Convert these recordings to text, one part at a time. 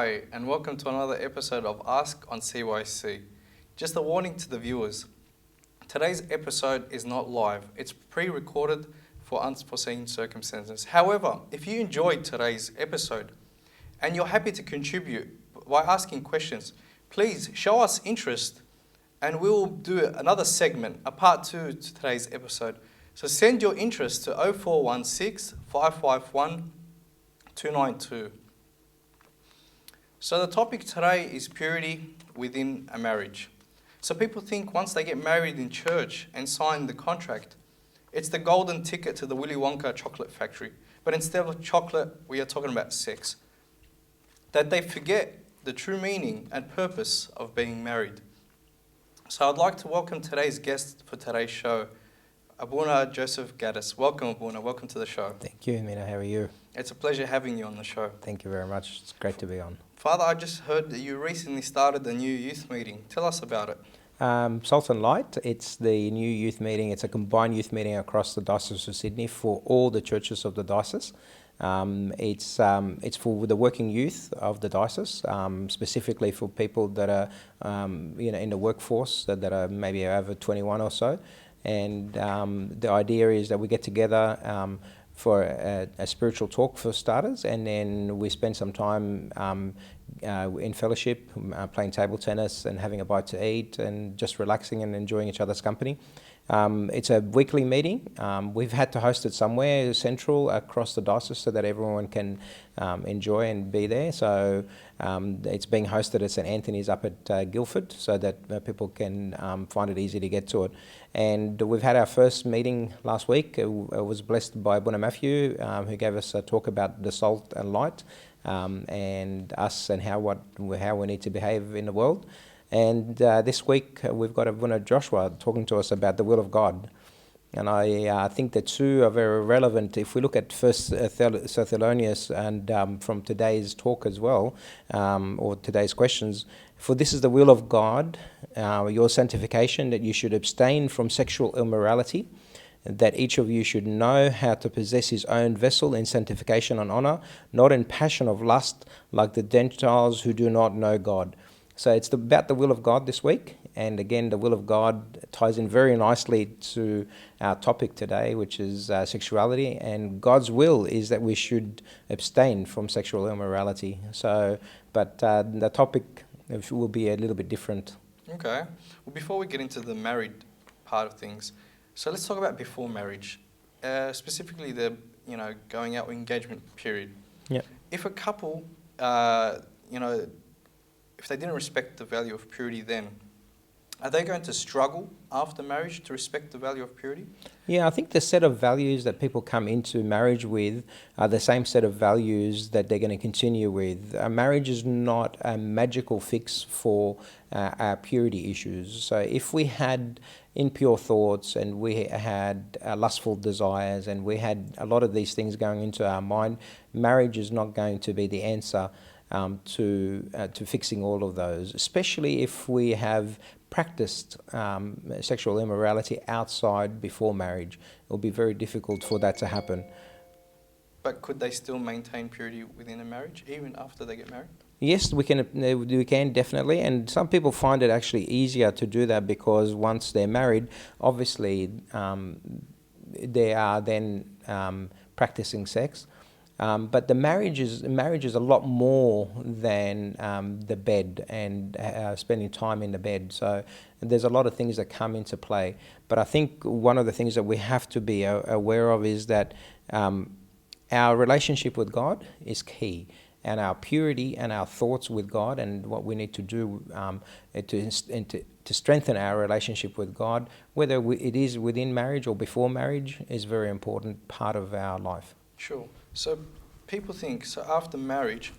Hi, and welcome to another episode of Ask on CYC. Just a warning to the viewers. Today's episode is not live. It's pre-recorded for unforeseen circumstances. However, if you enjoyed today's episode and you're happy to contribute by asking questions, please show us interest and we'll do another segment, a part 2 to today's episode. So send your interest to 0416 551 292. So the topic today is purity within a marriage. So people think once they get married in church and sign the contract, it's the golden ticket to the Willy Wonka chocolate factory. But instead of chocolate, we are talking about sex. That they forget the true meaning and purpose of being married. So I'd like to welcome today's guest for today's show, Abuna Joseph Ghattas. Welcome, Abuna. Welcome to the show. Thank you, Mina. How are you? It's a pleasure having you on the show. Thank you very much. It's great to be on. Father, I just heard that you recently started a new youth meeting. Tell us about it. Salt and Light, it's the new youth meeting. It's a combined youth meeting across the Diocese of Sydney for all the churches of the diocese. It's for the working youth of the diocese, specifically for people that are in the workforce that are maybe over 21 or so. And the idea is that we get together for a spiritual talk for starters, and then we spend some time in fellowship, playing table tennis and having a bite to eat and just relaxing and enjoying each other's company. It's a weekly meeting. We've had to host it somewhere central across the diocese so that everyone can enjoy and be there. So it's being hosted at St Anthony's up at Guildford so that people can find it easy to get to it. And we've had our first meeting last week. It was blessed by Abuna Matthew, who gave us a talk about the salt and light and us and how we need to behave in the world. And this week we've got Abuna Joshua talking to us about the will of God. And I think the two are very relevant. If we look at First Thessalonians and from today's talk as well, or today's questions, for this is the will of God, your sanctification, that you should abstain from sexual immorality, that each of you should know how to possess his own vessel in sanctification and honor, not in passion of lust, like the Gentiles who do not know God. So it's about the will of God this week. And again, the will of God ties in very nicely to our topic today, which is sexuality. And God's will is that we should abstain from sexual immorality. So, but the topic will be a little bit different. Okay. Well, before we get into the married part of things, so let's talk about before marriage, specifically the going out engagement period. Yeah. If a couple, if they didn't respect the value of purity then, are they going to struggle after marriage to respect the value of purity? Yeah, I think the set of values that people come into marriage with are the same set of values that they're going to continue with. Marriage is not a magical fix for our purity issues. So if we had impure thoughts and we had lustful desires and we had a lot of these things going into our mind, marriage is not going to be the answer to fixing all of those, especially if we have practiced sexual immorality outside before marriage. It will be very difficult for that to happen. But could they still maintain purity within a marriage, even after they get married? Yes, we can definitely, and some people find it actually easier to do that because once they're married, obviously they are then practicing sex. But the marriage is a lot more than the bed and spending time in the bed. So there's a lot of things that come into play. But I think one of the things that we have to be aware of is that our relationship with God is key, and our purity and our thoughts with God and what we need to do to strengthen our relationship with God, whether it is within marriage or before marriage, is a very important part of our life. Sure. So people think, so after marriage,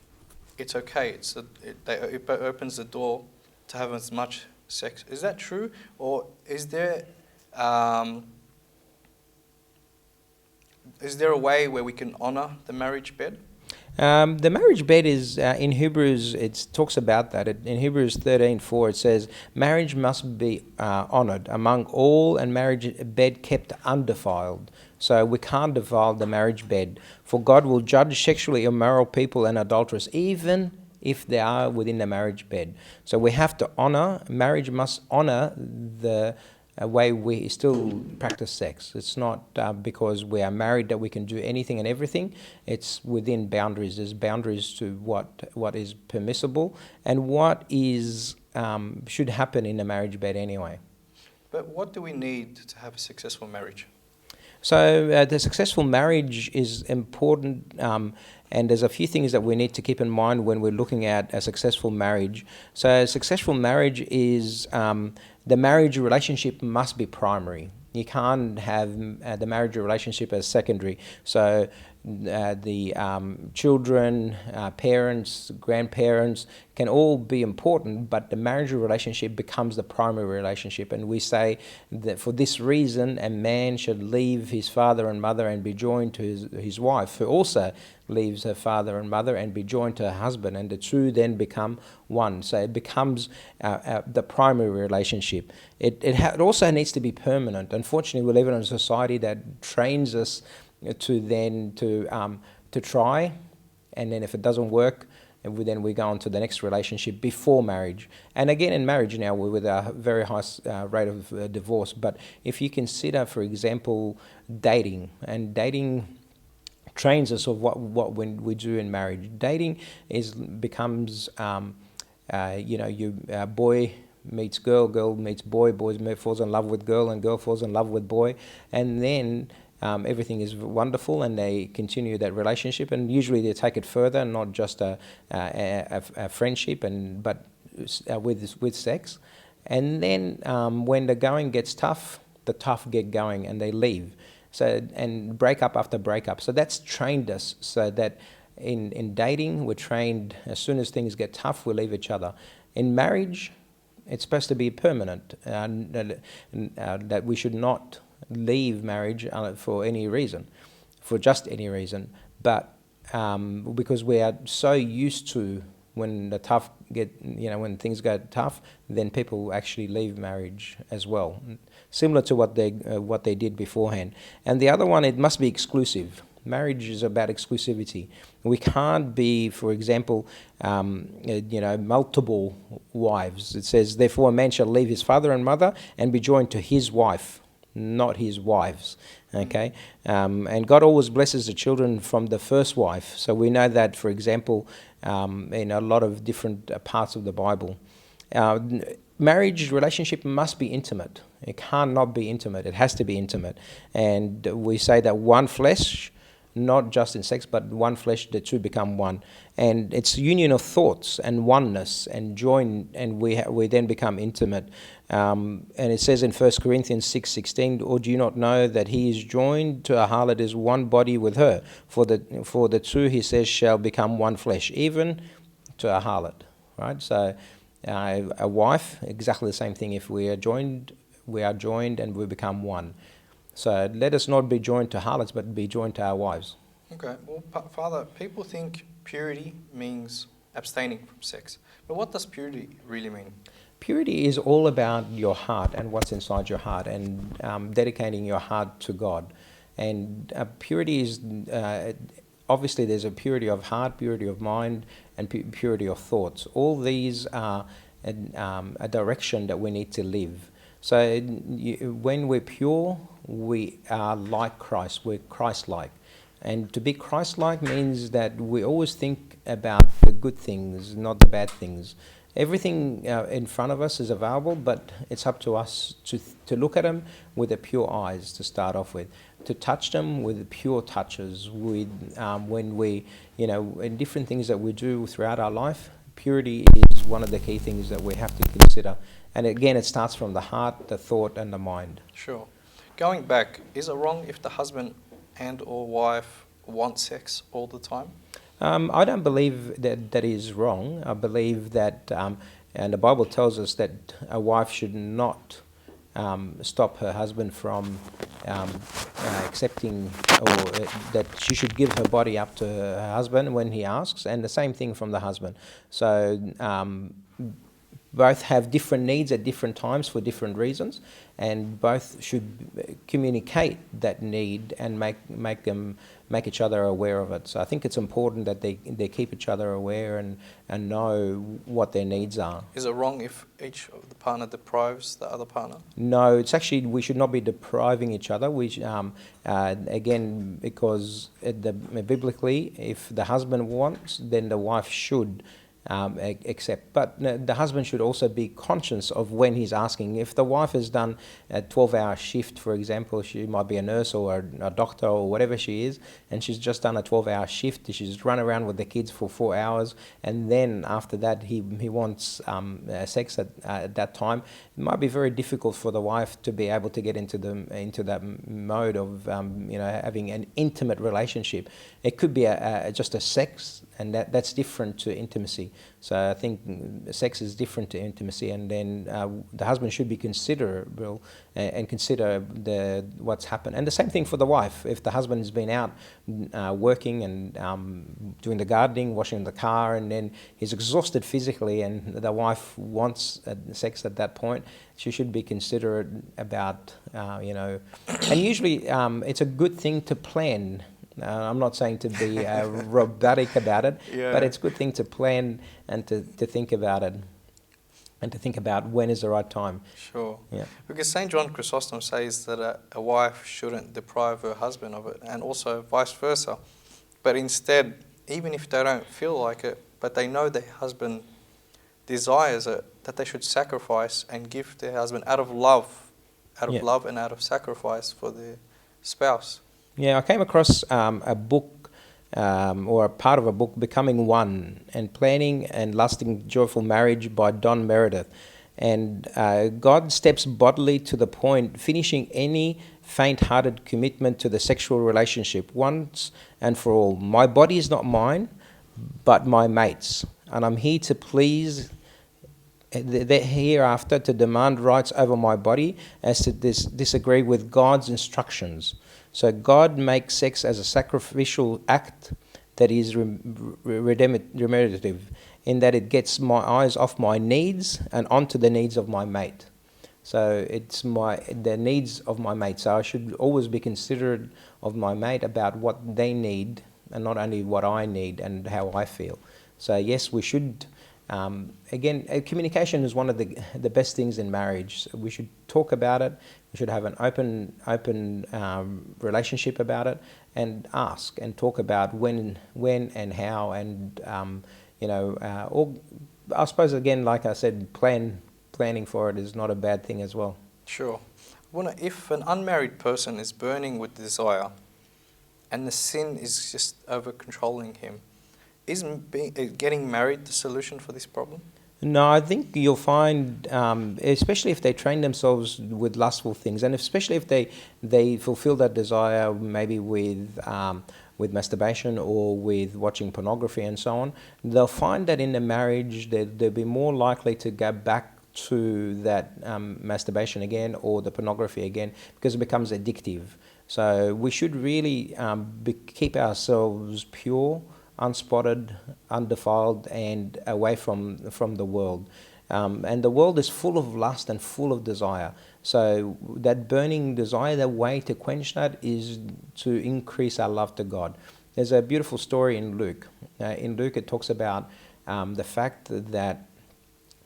it's okay. It opens the door to have as much sex. Is that true? Or is there a way where we can honor the marriage bed? The marriage bed is, in Hebrews, it talks about that. In Hebrews 13:4, it says, marriage must be honoured among all, and marriage bed kept undefiled. So we can't defile the marriage bed. For God will judge sexually immoral people and adulterers, even if they are within the marriage bed. So we have to marriage must honor the way we still practice sex. It's not because we are married that we can do anything and everything. It's within boundaries. There's boundaries to what is permissible and what is should happen in the marriage bed anyway. But what do we need to have a successful marriage? So the successful marriage is important, and there's a few things that we need to keep in mind when we're looking at a successful marriage. So a successful marriage is the marriage relationship must be primary. You can't have the marriage relationship as secondary. So the children, parents, grandparents can all be important, but the marriage relationship becomes the primary relationship. And we say that for this reason, a man should leave his father and mother and be joined to his wife, who also leaves her father and mother and be joined to her husband, and the two then become one. So it becomes the primary relationship. It also needs to be permanent. Unfortunately, we live in a society that trains us to try, and then if it doesn't work, then we go on to the next relationship before marriage. And again, in marriage now, we're with a very high rate of divorce. But if you consider, for example, dating, and dating trains us of what we do in marriage. Dating becomes boy meets girl, girl meets boy, falls in love with girl, and girl falls in love with boy, and then everything is wonderful, and they continue that relationship, and usually they take it further, not just a friendship, but with sex. And then when the going gets tough, the tough get going, and they leave. So, and breakup after breakup. So that's trained us so that in dating, we're trained as soon as things get tough, we leave each other. In marriage, it's supposed to be permanent, that we should not leave marriage for any reason, for just any reason. But because we are so used to when when things go tough, then people actually leave marriage as well, similar to what they did beforehand. And the other one, it must be exclusive. Marriage is about exclusivity. We can't be, for example, multiple wives. It says, therefore, a man shall leave his father and mother and be joined to his wife, not his wives. Okay, and God always blesses the children from the first wife. So we know that, for example, in a lot of different parts of the Bible. Marriage relationship must be intimate. It cannot be intimate. It has to be intimate. And we say that one flesh, not just in sex, but one flesh, the two become one. And it's union of thoughts and oneness and join, and we then become intimate. And it says in 1 Corinthians 6:16, or do you not know that he is joined to a harlot is one body with her? For the two, he says, shall become one flesh, even to a harlot. Right? So a wife, exactly the same thing. If we are joined and we become one. So let us not be joined to harlots, but be joined to our wives. Okay. Well, Father, people think purity means abstaining from sex. But what does purity really mean? Purity is all about your heart and what's inside your heart, and dedicating your heart to God. And purity is, obviously there's a purity of heart, purity of mind, and purity of thoughts. All these are a direction that we need to live. So when we're pure, we are like Christ. We're Christ-like. And to be Christ-like means that we always think about the good things, not the bad things. Everything in front of us is available, but it's up to us to look at them with the pure eyes to start off with, to touch them with pure touches. When we, in different things that we do throughout our life, purity is one of the key things that we have to consider. And again, it starts from the heart, the thought, and the mind. Sure. Going back, is it wrong if the husband and or wife want sex all the time? I don't believe that is wrong. I believe that, and the Bible tells us that a wife should not stop her husband from accepting, or that she should give her body up to her husband when he asks, and the same thing from the husband. So both have different needs at different times for different reasons, and both should communicate that need and make each other aware of it. So I think it's important that they keep each other aware and know what their needs are. Is it wrong if each of the partner deprives the other partner? No, it's actually, we should not be depriving each other. Again, because biblically, if the husband wants, then the wife should accept. But the husband should also be conscious of when he's asking. If the wife has done a 12-hour shift, for example, she might be a nurse or a doctor or whatever she is, and she's just done a 12-hour shift, she's run around with the kids for 4 hours, and then after that he wants sex at that time, it might be very difficult for the wife to be able to get into that mode of having an intimate relationship. It could be just a sex, and that's different to intimacy. So I think sex is different to intimacy, and then the husband should be considerable and consider what's happened. And the same thing for the wife. If the husband has been out working and doing the gardening, washing the car, and then he's exhausted physically, and the wife wants sex at that point, she should be considerate about, And usually it's a good thing to plan. I'm not saying to be robotic about it, but it's a good thing to plan and to think about it, and to think about when is the right time. Sure. Yeah. Because St. John Chrysostom says that a wife shouldn't deprive her husband of it, and also vice versa. But instead, even if they don't feel like it, but they know their husband desires it, that they should sacrifice and give their husband out of love and out of sacrifice for their spouse. Yeah, I came across a book or a part of a book, Becoming One and Planning and Lasting Joyful Marriage by Don Meredith. And God steps bodily to the point, finishing any faint-hearted commitment to the sexual relationship once and for all. My body is not mine, but my mate's, and I'm here to please hereafter to demand rights over my body as to disagree with God's instructions. So God makes sex as a sacrificial act that is remunerative, in that it gets my eyes off my needs and onto the needs of my mate. So it's the needs of my mate. So I should always be considerate of my mate about what they need, and not only what I need and how I feel. So yes, we should. Communication is one of the best things in marriage. So we should talk about it. We should have an open relationship about it, and ask and talk about when and how, and or I suppose, again, like I said, planning for it is not a bad thing as well. Sure. If an unmarried person is burning with desire, and the sin is just over controlling him, isn't getting married the solution for this problem? No, I think you'll find, especially if they train themselves with lustful things, and especially if they fulfill that desire maybe with masturbation or with watching pornography and so on, they'll find that in the marriage they'll be more likely to go back to that masturbation again or the pornography again, because it becomes addictive. So we should really keep ourselves pure, unspotted, undefiled, and away from the world. And the world is full of lust and full of desire. So that burning desire, the way to quench that is to increase our love to God. There's a beautiful story in Luke. In Luke, it talks about the fact that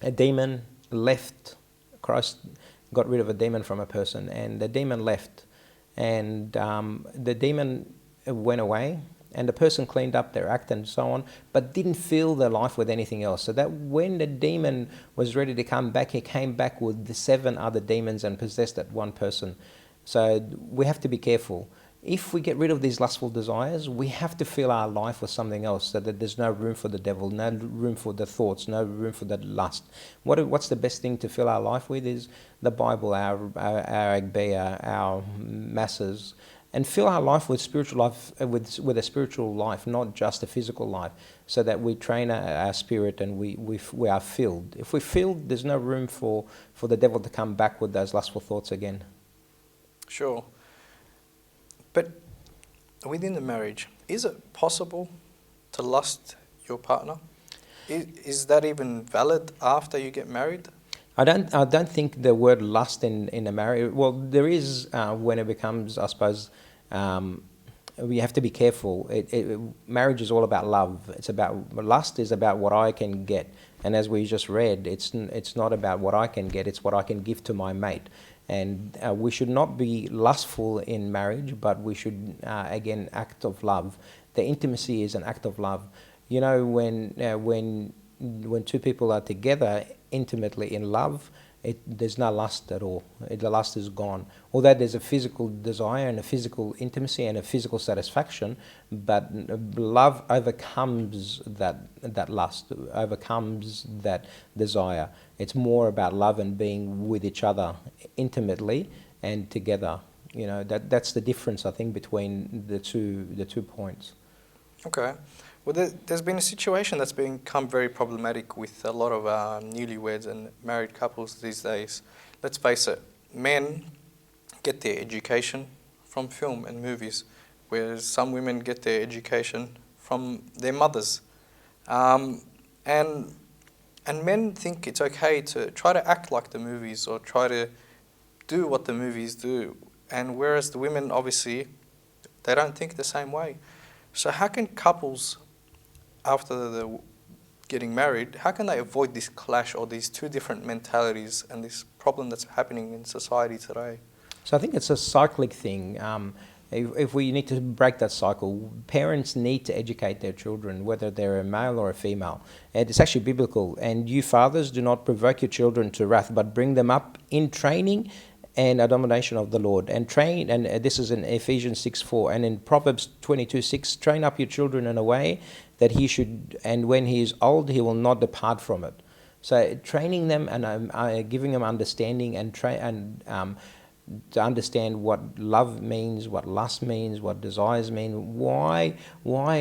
a demon left. Christ got rid of a demon from a person, and the demon left. And the demon went away, and the person cleaned up their act and so on, but didn't fill their life with anything else. So that when the demon was ready to come back, he came back with the 7 other demons and possessed that one person. So we have to be careful. If we get rid of these lustful desires, we have to fill our life with something else, so that there's no room for the devil, no room for the thoughts, no room for that lust. What's the best thing to fill our life with is the Bible, our A.S.K, our masses, and fill our life with spiritual life, with a spiritual life, not just a physical life, so that we train our spirit and we are filled. If we're filled, there's no room for the devil to come back with those lustful thoughts again. Sure. But within the marriage, is it possible to lust your partner? Is that even valid after you get married? I don't think the word lust in a marriage. Well, there is when it becomes, I suppose, we have to be careful. Marriage is all about love. It's about lust is about what I can get, and as we just read, it's not about what I can get. It's what I can give to my mate, and we should not be lustful in marriage, but we should again act of love. The intimacy is an act of love. You know, when two people are together intimately in love, there's no lust at all. The lust is gone. Although there's a physical desire and a physical intimacy and a physical satisfaction, but love overcomes that lust, overcomes that desire. It's more about love and being with each other intimately and together. You know, that's the difference, I think, between the two points. Okay. Well, there's been a situation that's become very problematic with a lot of newlyweds and married couples these days. Let's face it, men get their education from film and movies, whereas some women get their education from their mothers. And men think it's okay to try to act like the movies or try to do what the movies do. And whereas the women, obviously, they don't think the same way. So how can couples, after the getting married, how can they avoid this clash or these two different mentalities and this problem that's happening in society today? So I think it's a cyclic thing. If we need to break that cycle, parents need to educate their children, whether they're a male or a female. And it's actually biblical. And you fathers, do not provoke your children to wrath, but bring them up in training and admonition of the Lord. And train, and this is in Ephesians 6:4, and in Proverbs 22:6, train up your children in a way that he should, and when he is old, he will not depart from it. So training them and giving them understanding and to understand what love means, what lust means, what desires mean. Why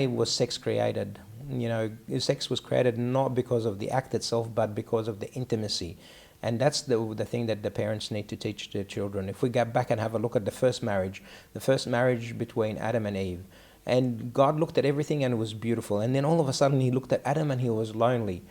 was sex created? You know, sex was created not because of the act itself, but because of the intimacy. And that's the thing that the parents need to teach their children. If we go back and have a look at the first marriage between Adam and Eve, and God looked at everything and it was beautiful. And then all of a sudden he looked at Adam and he was lonely.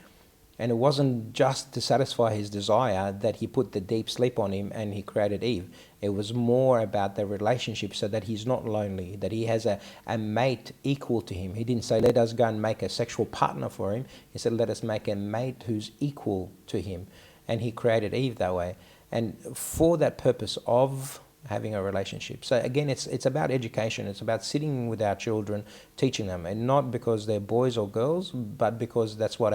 And it wasn't just to satisfy his desire that he put the deep sleep on him and he created Eve. It was more about the relationship so that he's not lonely, that he has a mate equal to him. He didn't say, let us go and make a sexual partner for him. He said, let us make a mate who's equal to him. And he created Eve that way. And for that purpose of having a relationship. So again, it's about education. It's about sitting with our children, teaching them, and not because they're boys or girls, but because that's what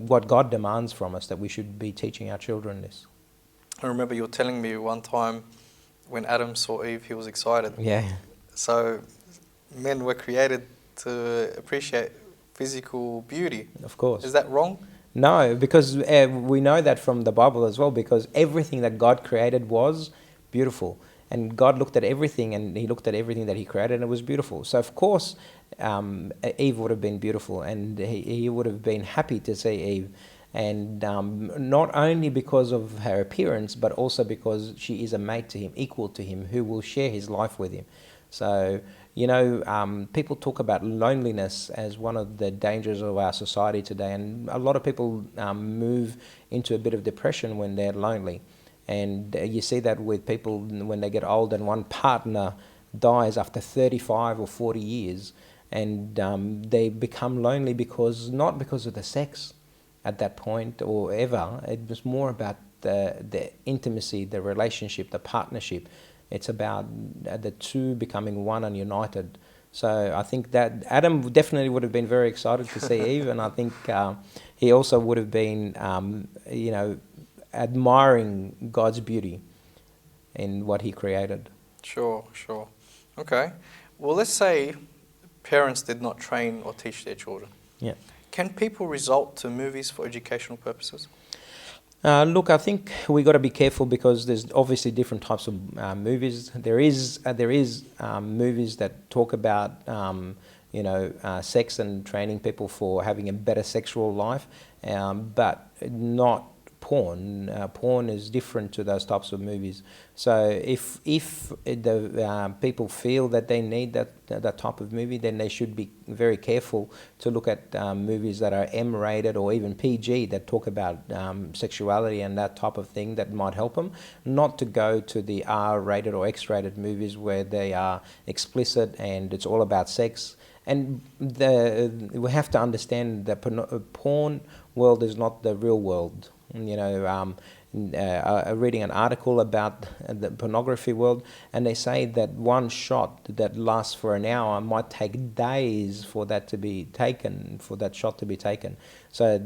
what God demands from us, that we should be teaching our children this. I remember you were telling me one time when Adam saw Eve, he was excited. Yeah. So men were created to appreciate physical beauty. Of course. Is that wrong? No, because we know that from the Bible as well, because everything that God created was beautiful. And God looked at everything and he looked at everything that he created and it was beautiful. So of course, Eve would have been beautiful and he would have been happy to see Eve. And not only because of her appearance, but also because she is a mate to him, equal to him, who will share his life with him. So, you know, people talk about loneliness as one of the dangers of our society today. And a lot of people move into a bit of depression when they're lonely. And you see that with people when they get old and one partner dies after 35 or 40 years. And they become lonely not because of the sex at that point or ever. It was more about the intimacy, the relationship, the partnership. It's about the two becoming one and united. So I think that Adam definitely would have been very excited to see Eve, and I think he also would have been, you know, admiring God's beauty in what he created. Sure. Okay. Well, let's say parents did not train or teach their children. Yeah. Can people resort to movies for educational purposes? Look, I think we got to be careful because there's obviously different types of movies. There is movies that talk about you know, sex and training people for having a better sexual life, but not porn. Porn is different to those types of movies. So if the people feel that they need that type of movie, then they should be very careful to look at movies that are M-rated or even PG that talk about sexuality and that type of thing that might help them. Not to go to the R-rated or X-rated movies where they are explicit and it's all about sex. And we have to understand that porn world is not the real world. You know, reading an article about the pornography world, and they say that one shot that lasts for an hour might take days for that to be taken, for that shot to be taken. So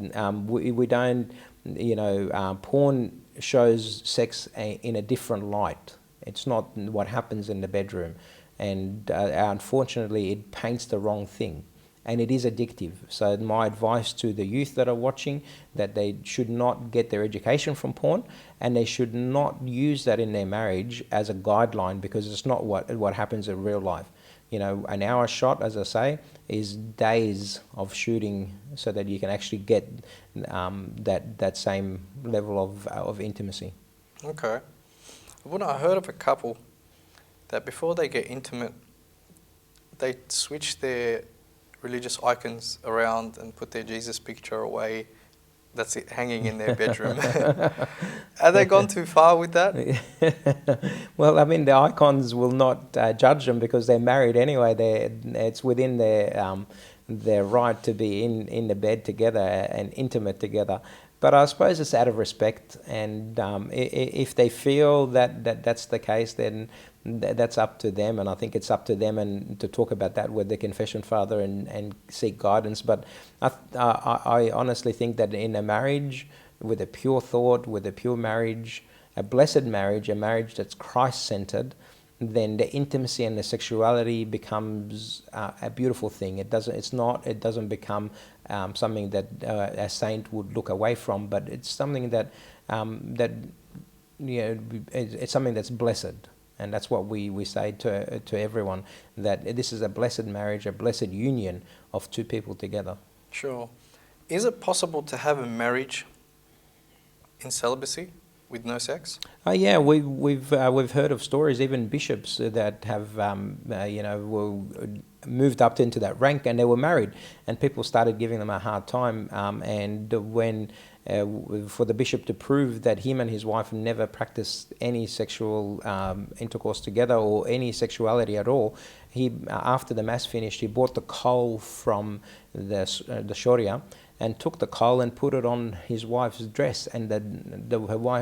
we don't, you know, porn shows sex in a different light. It's not what happens in the bedroom. And unfortunately, it paints the wrong thing. And it is addictive. So my advice to the youth that are watching, that they should not get their education from porn, and they should not use that in their marriage as a guideline, because it's not what happens in real life. You know, an hour shot, as I say, is days of shooting, so that you can actually get that same level of intimacy. Okay. When I heard of a couple that before they get intimate, they switch their religious icons around and put their Jesus picture away. That's it, hanging in their bedroom. Have they gone too far with that? Well, I mean, the icons will not judge them because they're married anyway. It's within their right to be in the bed together and intimate together. But I suppose it's out of respect, and if they feel that's the case, then that's up to them, and I think it's up to them and to talk about that with the confession father and seek guidance. But I honestly think that in a marriage, with a pure thought, with a pure marriage, a blessed marriage, a marriage that's Christ-centered, then the intimacy and the sexuality becomes a beautiful thing. It doesn't become something that a saint would look away from, but it's something that it's something that's blessed. And that's what we say to everyone, that this is a blessed marriage, a blessed union of two people together. Sure. Is it possible to have a marriage in celibacy with no sex? Yeah, we've heard of stories, even bishops that have were moved up into that rank, and they were married, and people started giving them a hard time. And when for the bishop to prove that him and his wife never practiced any sexual intercourse together or any sexuality at all, he after the mass finished, he bought the coal from the Sharia and took the coal and put it on his wife's dress, and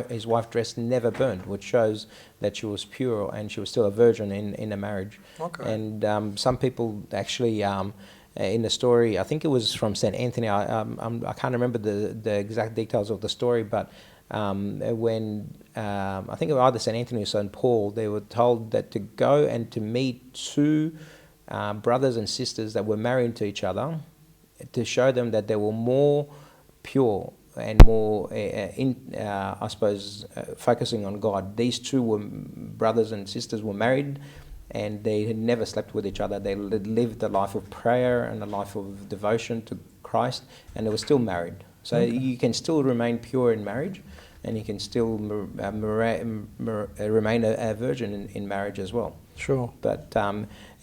his wife's dress never burned, which shows that she was pure and she was still a virgin in a marriage. Okay. And some people actually, in the story, I think it was from St. Anthony, I can't remember the exact details of the story, but when I think it was either St. Anthony or St. Paul, they were told that to go and to meet two brothers and sisters that were married to each other, to show them that they were more pure and more, I suppose, focusing on God. These two brothers and sisters were married, and they had never slept with each other. They lived a life of prayer and a life of devotion to Christ, and they were still married. So you can still remain pure in marriage, and you can still remain a virgin in marriage as well. Sure. But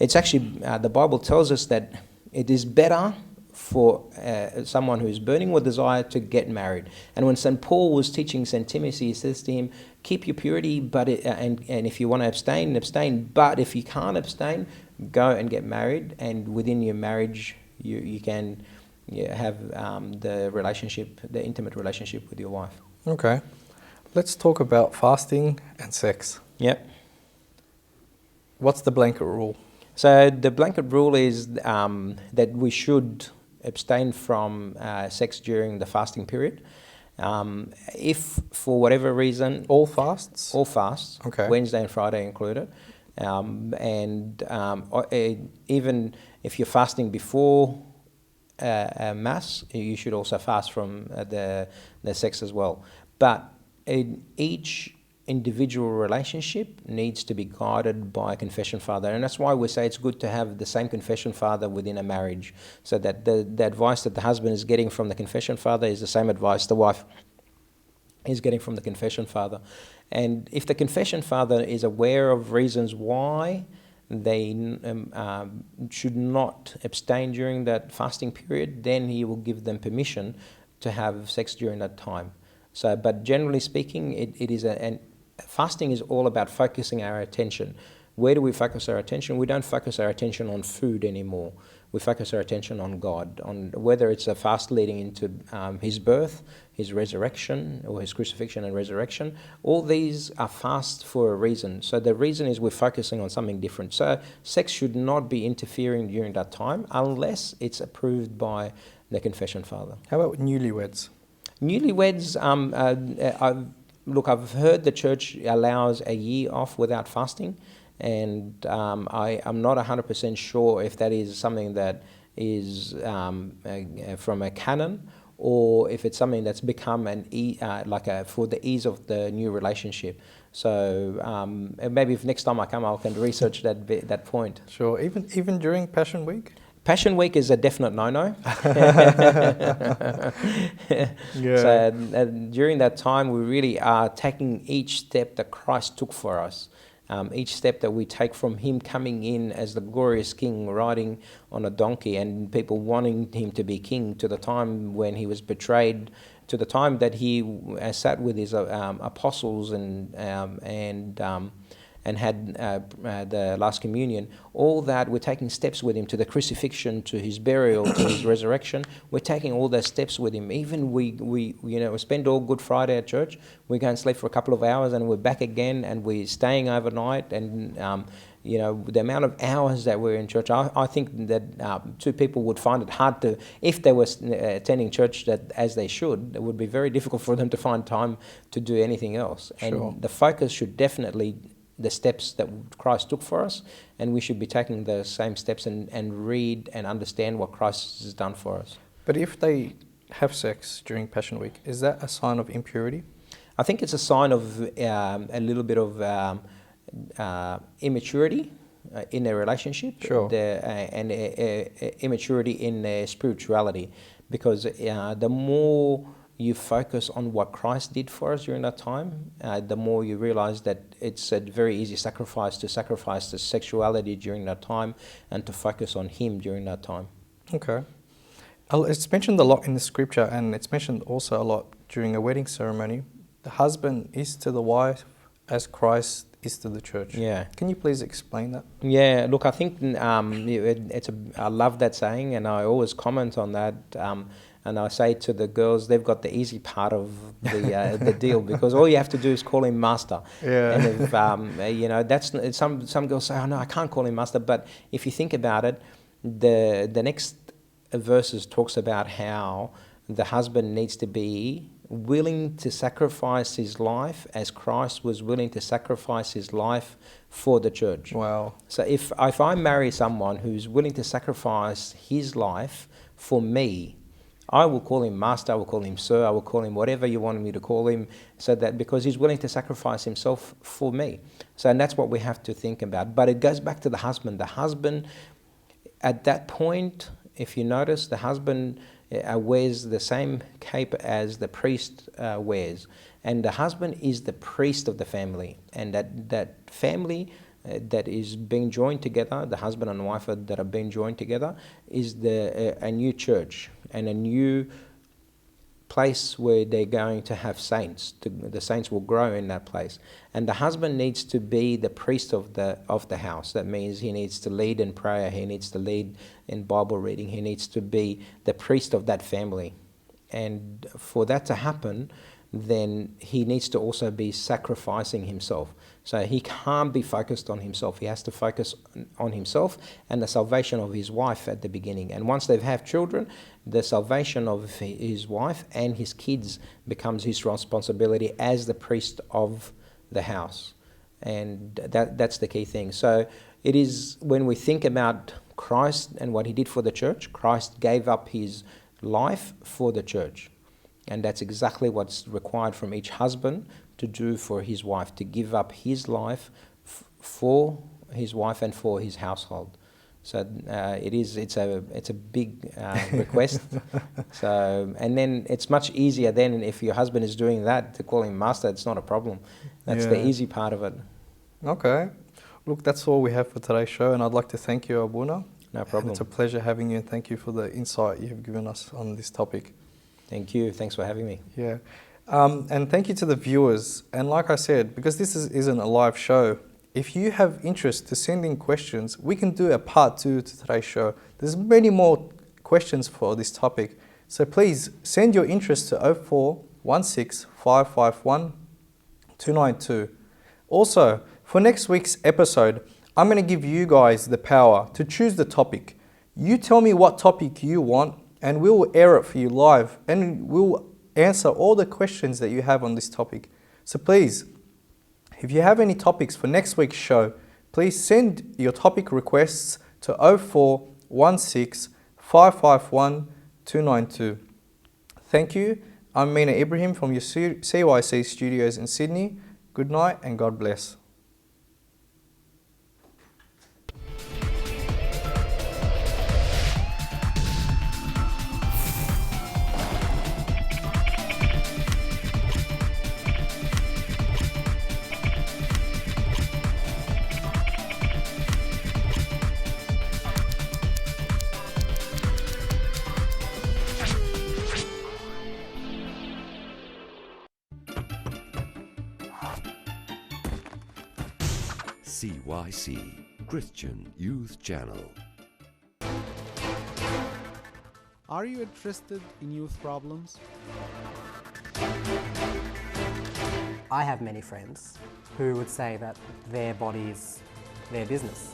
it's actually, the Bible tells us that it is better for someone who's burning with desire to get married. And when St. Paul was teaching St. Timothy, he says to him, keep your purity, but and if you want to abstain. But if you can't abstain, go and get married. And within your marriage, you can have the intimate relationship with your wife. Okay. Let's talk about fasting and sex. Yep. What's the blanket rule? So the blanket rule is that we should abstain from sex during the fasting period. If for whatever reason... All fasts? All fasts, okay. Wednesday and Friday included. Even if you're fasting before Mass, you should also fast from the sex as well. But each individual relationship needs to be guided by a confession father, and that's why we say it's good to have the same confession father within a marriage, so that the advice that the husband is getting from the confession father is the same advice the wife is getting from the confession father. And if the confession father is aware of reasons why they should not abstain during that fasting period, then he will give them permission to have sex during that time. So, but generally speaking, it is and fasting is all about focusing our attention. Where do we focus our attention? We don't focus our attention on food anymore. We focus our attention on God, on whether it's a fast leading into his birth, his resurrection, or his crucifixion and resurrection. All these are fast for a reason. So the reason is we're focusing on something different. So sex should not be interfering during that time unless it's approved by the confession father. How about newlyweds? Newlyweds, I've heard the church allows a year off without fasting. And I'm not 100% sure if that is something that is from a canon, or if it's something that's become for the ease of the new relationship. So maybe if next time I come, I can research that point. Sure. Even during Passion Week? Passion Week is a definite no-no. Yeah. So during that time, we really are taking each step that Christ took for us. Each step that we take from him coming in as the glorious king riding on a donkey and people wanting him to be king, to the time when he was betrayed, to the time that he sat with his apostles and had the last communion. All that, we're taking steps with him, to the crucifixion, to his burial, to his resurrection. We're taking all those steps with him. Even we spend all Good Friday at church. We go and sleep for a couple of hours and we're back again, and we're staying overnight. And the amount of hours that we're in church, I think that two people would find it hard to, if they were attending church as they should, it would be very difficult for them to find time to do anything else. Sure. And the focus should definitely the steps that Christ took for us, and we should be taking the same steps and read and understand what Christ has done for us. But if they have sex during Passion Week, is that a sign of impurity? I think it's a sign of a little bit of immaturity in their relationship. Sure. And immaturity in their spirituality, because the more you focus on what Christ did for us during that time, the more you realize that it's a very easy sacrifice the sexuality during that time and to focus on him during that time. Okay. It's mentioned a lot in the scripture, and it's mentioned also a lot during a wedding ceremony. The husband is to the wife as Christ is to the church. Yeah. Can you please explain that? Yeah, look, I think I love that saying, and I always comment on that. And I say to the girls, they've got the easy part of the deal, because all you have to do is call him master. Yeah. And if that's some girls say, oh no, I can't call him master. But if you think about it, the next verses talks about how the husband needs to be willing to sacrifice his life as Christ was willing to sacrifice his life for the church. Wow. So if I marry someone who's willing to sacrifice his life for me, I will call him master, I will call him sir, I will call him whatever you want me to call him, so that because he's willing to sacrifice himself for me. So, and that's what we have to think about. But it goes back to the husband. The husband, at that point, if you notice, the husband wears the same cape as the priest wears. And the husband is the priest of the family. And that family that is being joined together, the husband and wife that are being joined together, is a new church and a new place where they're going to have saints. The saints will grow in that place. And the husband needs to be the priest of the house. That means he needs to lead in prayer, he needs to lead in Bible reading, he needs to be the priest of that family. And for that to happen, then he needs to also be sacrificing himself. So he can't be focused on himself. He has to focus on himself and the salvation of his wife at the beginning. And once they have children, the salvation of his wife and his kids becomes his responsibility as the priest of the house. And that's the key thing. So it is, when we think about Christ and what he did for the church, Christ gave up his life for the church. And that's exactly what's required from each husband to do for his wife, to give up his life for his wife and for his household. So it's a big request. So, and then it's much easier then if your husband is doing that to call him master. It's not a problem. That's the easy part of it. Okay. Look, that's all we have for today's show, and I'd like to thank you, Abuna. No problem. And it's a pleasure having you, and thank you for the insight you have given us on this topic. Thank you. Thanks for having me. Yeah. And thank you to the viewers. And like I said, because this isn't a live show, if you have interest to send in questions, we can do a part 2 to today's show. There's many more questions for this topic. So please send your interest to 0416 551 292. Also, for next week's episode, I'm going to give you guys the power to choose the topic. You tell me what topic you want, and we'll air it for you live, and we'll answer all the questions that you have on this topic. So please, if you have any topics for next week's show, please send your topic requests to 0416 551 292. Thank you. I'm Mina Ibrahim from your CYC studios in Sydney. Good night and God bless. CYC, Christian Youth Channel. Are you interested in youth problems? I have many friends who would say that their body is their business.